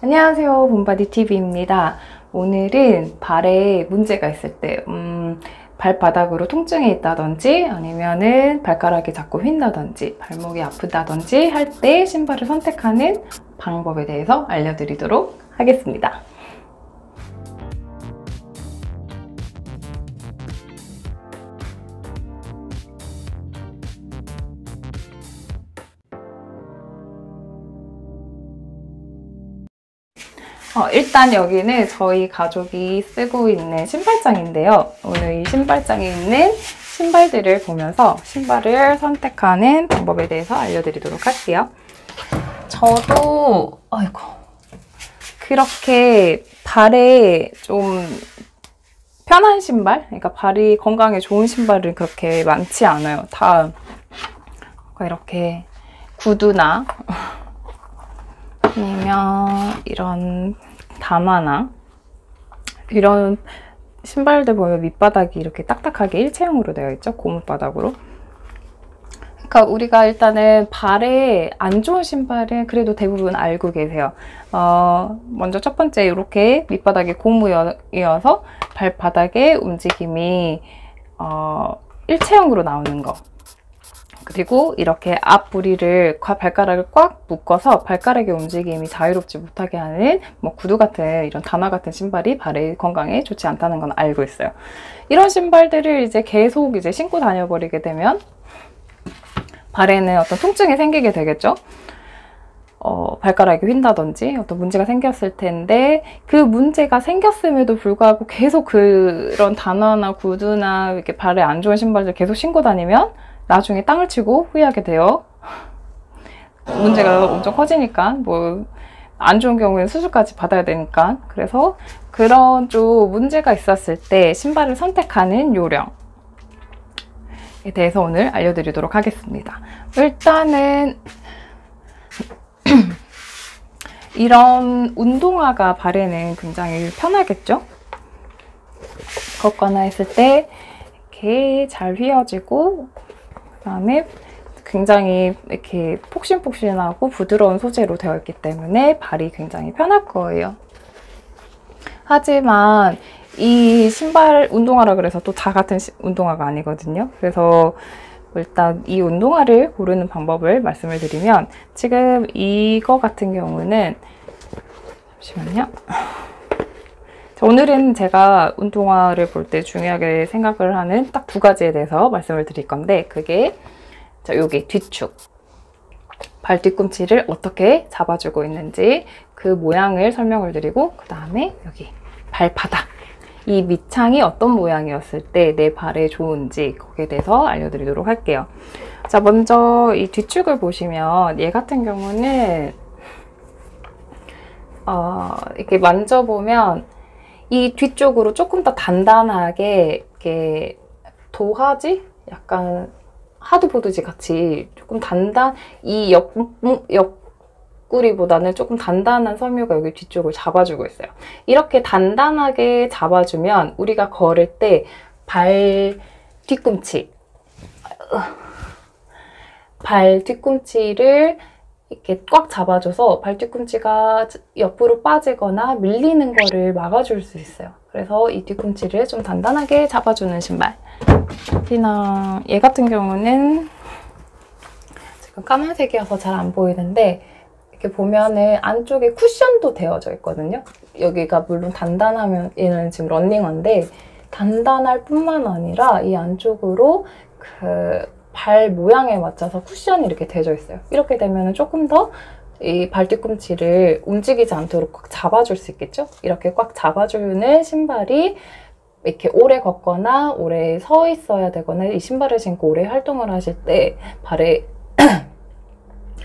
안녕하세요, 봄바디TV입니다. 오늘은 발에 문제가 있을 때, 발바닥으로 통증이 있다든지 아니면은 발가락이 자꾸 휜다든지 발목이 아프다든지 할 때 신발을 선택하는 방법에 대해서 알려드리도록 하겠습니다. 일단 여기는 저희 가족이 쓰고 있는 신발장인데요. 오늘 이 신발장에 있는 신발들을 보면서 신발을 선택하는 방법에 대해서 알려드리도록 할게요. 저도 그렇게 발에 좀 편한 신발, 그러니까 발이 건강에 좋은 신발은 그렇게 많지 않아요. 다 이렇게 구두나 아니면 이런 다마나 이런 신발들 보면 밑바닥이 이렇게 딱딱하게 일체형으로 되어 있죠. 고무바닥으로. 그러니까 우리가 일단은 발에 안 좋은 신발은 그래도 대부분 알고 계세요. 먼저 첫 번째 이렇게 밑바닥이 고무이어서 발바닥의 움직임이 일체형으로 나오는 거. 그리고 이렇게 앞 부리를 발가락을 꽉 묶어서 발가락의 움직임이 자유롭지 못하게 하는 구두 같은 이런 단화 같은 신발이 발의 건강에 좋지 않다는 건 알고 있어요. 이런 신발들을 이제 계속 신고 다녀버리게 되면 발에는 어떤 통증이 생기게 되겠죠. 발가락이 휜다든지 어떤 문제가 생겼을 텐데 그 문제가 생겼음에도 불구하고 계속 그런 단화나 구두나 이렇게 발에 안 좋은 신발들 계속 신고 다니면 나중에 땅을 치고 후회하게 돼요. 문제가 엄청 커지니까 안 좋은 경우에는 수술까지 받아야 되니까. 그래서 그런 좀 문제가 있었을 때 신발을 선택하는 요령에 대해서 오늘 알려드리도록 하겠습니다. 일단은 이런 운동화가 발에는 굉장히 편하겠죠? 걷거나 했을 때 이렇게 잘 휘어지고 그다음에 굉장히 이렇게 폭신폭신하고 부드러운 소재로 되어 있기 때문에 발이 굉장히 편할 거예요. 하지만 이 신발 운동화라 그래서 또 다 같은 운동화가 아니거든요. 그래서 일단 이 운동화를 고르는 방법을 말씀을 드리면 지금 이거 같은 경우는 잠시만요. 오늘은 제가 운동화를 볼 때 중요하게 생각을 하는 딱 두 가지에 대해서 말씀을 드릴 건데 그게 여기 뒤축, 발 뒤꿈치를 어떻게 잡아주고 있는지 그 모양을 설명을 드리고 그 다음에 여기 발바닥, 이 밑창이 어떤 모양이었을 때 내 발에 좋은지 거기에 대해서 알려드리도록 할게요. 자, 먼저 이 뒤축을 보시면 얘 같은 경우는 이렇게 만져보면 이 뒤쪽으로 조금 더 단단하게 이렇게 도화지? 약간 하드보드지 같이 조금 이 옆구리보다는 조금 단단한 섬유가 여기 뒤쪽을 잡아주고 있어요. 이렇게 단단하게 잡아주면 우리가 걸을 때 발 뒤꿈치를 이렇게 꽉 잡아줘서 발 뒤꿈치가 옆으로 빠지거나 밀리는 거를 막아줄 수 있어요. 그래서 이 뒤꿈치를 좀 단단하게 잡아주는 신발. 특히나 얘 같은 경우는 지금 까만색이어서 잘 안 보이는데 이렇게 보면은 안쪽에 쿠션도 되어져 있거든요. 여기가 물론 단단하면 얘는 지금 런닝화인데 단단할 뿐만 아니라 이 안쪽으로 발 모양에 맞춰서 쿠션이 이렇게 되어져 있어요. 이렇게 되면 조금 더 이 발 뒤꿈치를 움직이지 않도록 꽉 잡아줄 수 있겠죠? 이렇게 꽉 잡아주는 신발이 이렇게 오래 걷거나 오래 서 있어야 되거나 이 신발을 신고 오래 활동을 하실 때 발에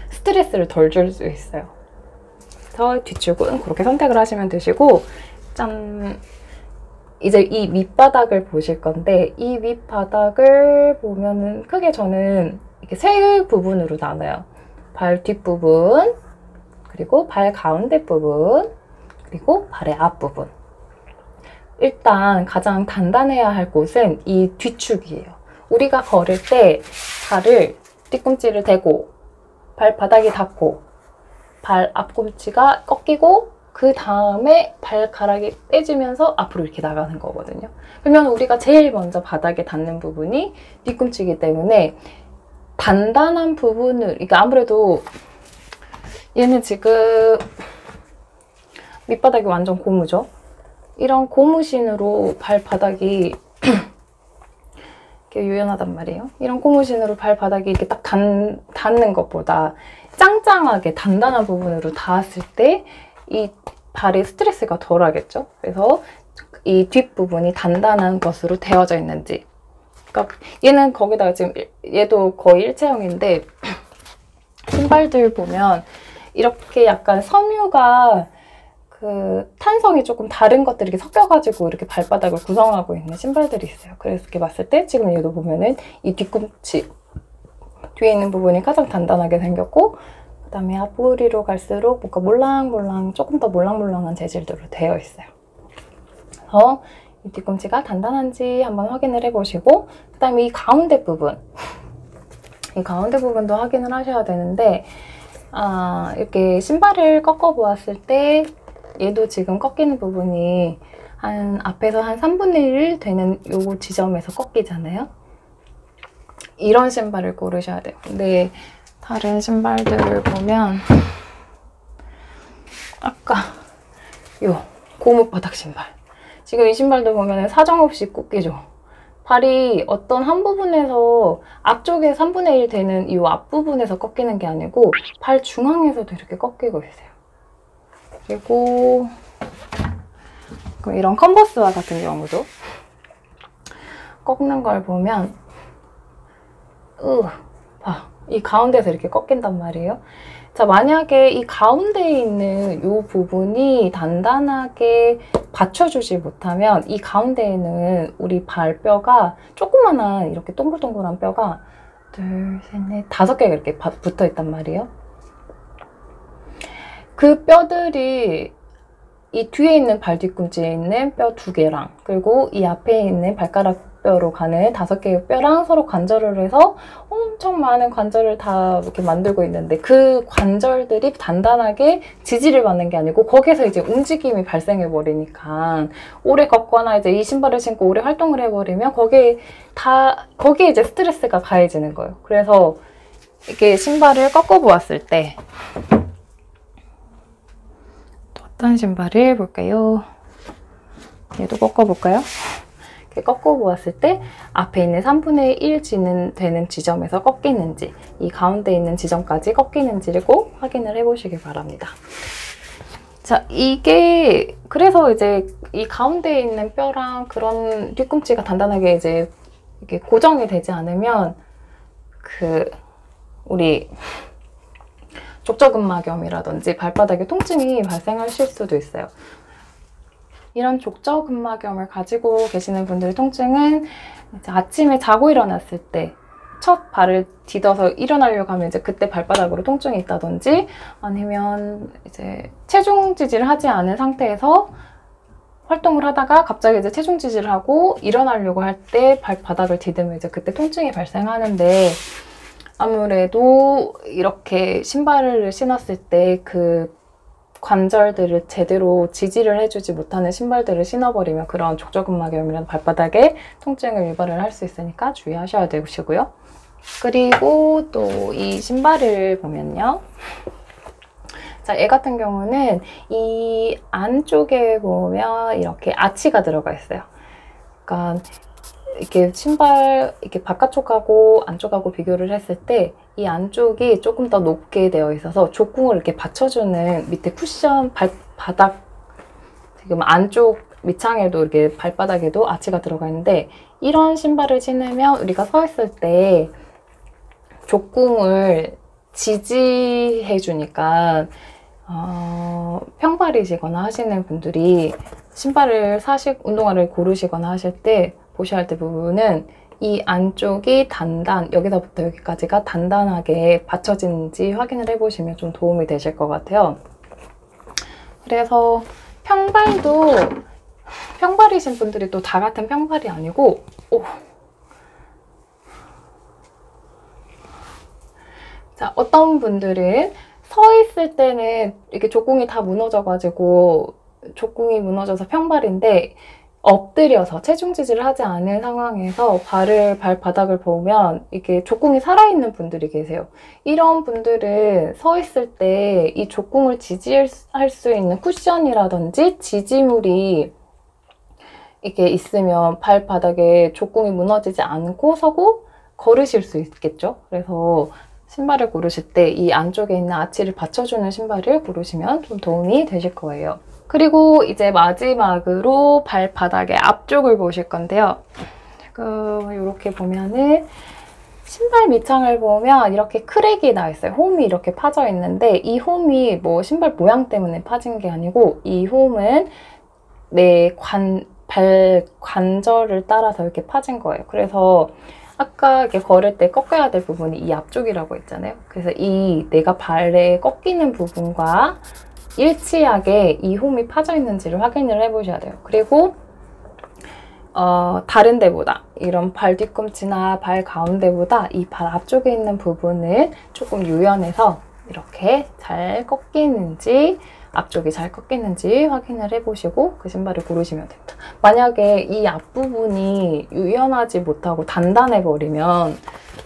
스트레스를 덜 줄 수 있어요. 그래서 뒤축은 그렇게 선택을 하시면 되시고, 짠! 이제 이 밑바닥을 보실 건데 이 밑바닥을 보면은 크게 저는 이렇게 세 부분으로 나눠요. 발 뒷부분, 그리고 발 가운데 부분, 그리고 발의 앞부분. 일단 가장 단단해야 할 곳은 이 뒤축이에요. 우리가 걸을 때 발을 뒤꿈치를 대고 발바닥이 닿고 발 앞꿈치가 꺾이고 그 다음에 발가락이 빼지면서 앞으로 이렇게 나가는 거거든요. 그러면 우리가 제일 먼저 바닥에 닿는 부분이 뒤꿈치이기 때문에 단단한 부분을, 그러니까 아무래도 얘는 지금 밑바닥이 완전 고무죠. 이런 고무신으로 발바닥이 이렇게 유연하단 말이에요. 이런 고무신으로 발바닥이 이렇게 딱 닿는 것보다 짱짱하게 단단한 부분으로 닿았을 때 이 발에 스트레스가 덜 하겠죠. 그래서 이 뒷부분이 단단한 것으로 되어져 있는지, 그러니까 얘는 거기다가 지금 얘도 거의 일체형인데 신발들 보면 이렇게 약간 섬유가 그 탄성이 조금 다른 것들이 이렇게 섞여가지고 이렇게 발바닥을 구성하고 있는 신발들이 있어요. 그래서 이렇게 봤을 때 지금 얘도 보면은 이 뒤꿈치 뒤에 있는 부분이 가장 단단하게 생겼고, 그 다음에 앞으로 갈수록 뭔가 몰랑몰랑, 조금 더 몰랑몰랑한 재질들로 되어 있어요. 그래서 이 뒤꿈치가 단단한지 한번 확인을 해보시고, 그 다음에 이 가운데 부분, 이 가운데 부분도 확인을 하셔야 되는데, 이렇게 신발을 꺾어 보았을 때 얘도 지금 꺾이는 부분이 앞에서 한 3분의 1 되는 요 지점에서 꺾이잖아요. 이런 신발을 고르셔야 돼요. 근데 다른 신발들을 보면 아까 요 고무바닥 신발, 지금 이 신발도 보면 사정없이 꺾이죠. 발이 어떤 한 부분에서 앞쪽에 3분의 1 되는 이 앞부분에서 꺾이는 게 아니고 발 중앙에서도 이렇게 꺾이고 있어요. 그리고 이런 컨버스와 같은 경우도 꺾는 걸 보면 이 가운데서 이렇게 꺾인단 말이에요. 자, 만약에 이 가운데에 있는 이 부분이 단단하게 받쳐주지 못하면 이 가운데에는 우리 발뼈가 조그만한 이렇게 동글동글한 뼈가 둘, 셋, 넷, 5개가 이렇게 붙어 있단 말이에요. 그 뼈들이 이 뒤에 있는 발 뒤꿈치에 있는 뼈 2개랑 그리고 이 앞에 있는 발가락 뼈로 가는 5개의 뼈랑 서로 관절을 해서 엄청 많은 관절을 다 이렇게 만들고 있는데, 그 관절들이 단단하게 지지를 받는 게 아니고 거기서 이제 움직임이 발생해 버리니까 오래 걷거나 이제 이 신발을 신고 오래 활동을 해버리면 거기에 이제 스트레스가 가해지는 거예요. 그래서 이렇게 신발을 꺾어 보았을 때 또 어떤 신발을 볼까요? 얘도 꺾어 볼까요? 이렇게 꺾어 보았을 때 앞에 있는 3분의 1 되는 지점에서 꺾이는지, 이 가운데 있는 지점까지 꺾이는지를 꼭 확인을 해보시길 바랍니다. 자, 이게 그래서 이제 이 가운데에 있는 뼈랑 그런 뒤꿈치가 단단하게 이제 이렇게 고정이 되지 않으면 우리 족저근막염이라든지 발바닥에 통증이 발생하실 수도 있어요. 이런 족저근막염을 가지고 계시는 분들의 통증은 이제 아침에 자고 일어났을 때 첫 발을 디뎌서 일어나려고 하면 이제 그때 발바닥으로 통증이 있다든지, 아니면 이제 체중 지지를 하지 않은 상태에서 활동을 하다가 갑자기 이제 체중 지지를 하고 일어나려고 할 때 발바닥을 디디면 이제 그때 통증이 발생하는데, 아무래도 이렇게 신발을 신었을 때 그 관절들을 제대로 지지를 해주지 못하는 신발들을 신어버리면 그런 족저근막염이나 발바닥에 통증을 유발을 할 수 있으니까 주의하셔야 되시고요. 그리고 또 이 신발을 보면요. 자, 얘 같은 경우는 이 안쪽에 보면 이렇게 아치가 들어가 있어요. 그러니까 이렇게 신발 이렇게 바깥쪽하고 안쪽하고 비교를 했을 때 이 안쪽이 조금 더 높게 되어 있어서 족궁을 이렇게 받쳐주는 밑에 쿠션 바닥 지금 안쪽 밑창에도 이렇게 발바닥에도 아치가 들어가 있는데, 이런 신발을 신으면 우리가 서 있을 때 족궁을 지지해 주니까 평발이시거나 하시는 분들이 신발을 운동화를 고르시거나 하실 때 보셔야 할 때 부분은 이 안쪽이 여기서부터 여기까지가 단단하게 받쳐지는지 확인을 해보시면 좀 도움이 되실 것 같아요. 그래서 평발이신 분들이 또 다 같은 평발이 아니고, 자, 어떤 분들은 서 있을 때는 이렇게 족궁이 다 무너져가지고 족궁이 무너져서 평발인데 엎드려서 체중 지지를 하지 않은 상황에서 발바닥을 보면 이게 족궁이 살아있는 분들이 계세요. 이런 분들은 서 있을 때 이 족궁을 지지할 수 있는 쿠션이라든지 지지물이 이게 있으면 발바닥에 족궁이 무너지지 않고 서고 걸으실 수 있겠죠. 그래서 신발을 고르실 때 이 안쪽에 있는 아치를 받쳐주는 신발을 고르시면 좀 도움이 되실 거예요. 그리고 이제 마지막으로 발바닥의 앞쪽을 보실 건데요. 이렇게 보면은 신발 밑창을 보면 이렇게 크랙이 나 있어요. 홈이 이렇게 파져 있는데 이 홈이 뭐 신발 모양 때문에 파진 게 아니고 이 홈은 내 발 관절을 따라서 이렇게 파진 거예요. 그래서 아까 이렇게 걸을 때 꺾여야 될 부분이 이 앞쪽이라고 했잖아요. 그래서 이 내가 발에 꺾이는 부분과 일치하게 이 홈이 파져 있는지를 확인을 해보셔야 돼요. 그리고 다른 데보다 이런 발 뒤꿈치나 발 가운데보다 이 발 앞쪽에 있는 부분은 조금 유연해서 이렇게 잘 꺾이는지 앞쪽이 잘 꺾이는지 확인을 해보시고 그 신발을 고르시면 됩니다. 만약에 이 앞부분이 유연하지 못하고 단단해버리면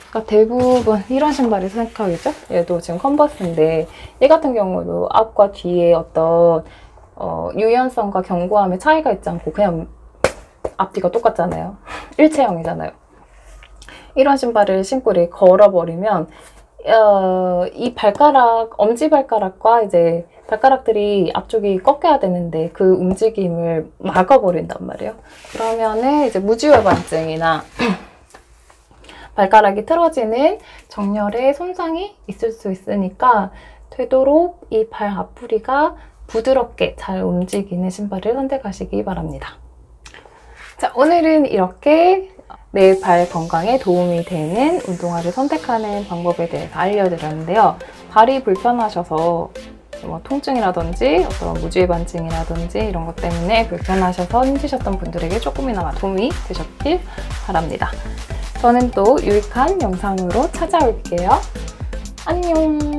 그러니까 대부분 이런 신발이 선택하겠죠? 얘도 지금 컨버스인데 얘 같은 경우도 앞과 뒤에 어떤 유연성과 견고함의 차이가 있지 않고 그냥 앞뒤가 똑같잖아요. 일체형이잖아요. 이런 신발을 신고 이렇게 걸어버리면 이 엄지발가락과 이제 발가락들이 앞쪽이 꺾여야 되는데 그 움직임을 막아버린단 말이에요. 그러면은 이제 무지외반증이나 발가락이 틀어지는 정렬에 손상이 있을 수 있으니까 되도록 이 발 앞부리가 부드럽게 잘 움직이는 신발을 선택하시기 바랍니다. 자, 오늘은 이렇게 내 발 건강에 도움이 되는 운동화를 선택하는 방법에 대해서 알려드렸는데요. 발이 불편하셔서 뭐 통증이라든지 어떤 무지외반증이라든지 이런 것 때문에 불편하셔서 힘드셨던 분들에게 조금이나마 도움이 되셨길 바랍니다. 저는 또 유익한 영상으로 찾아올게요. 안녕!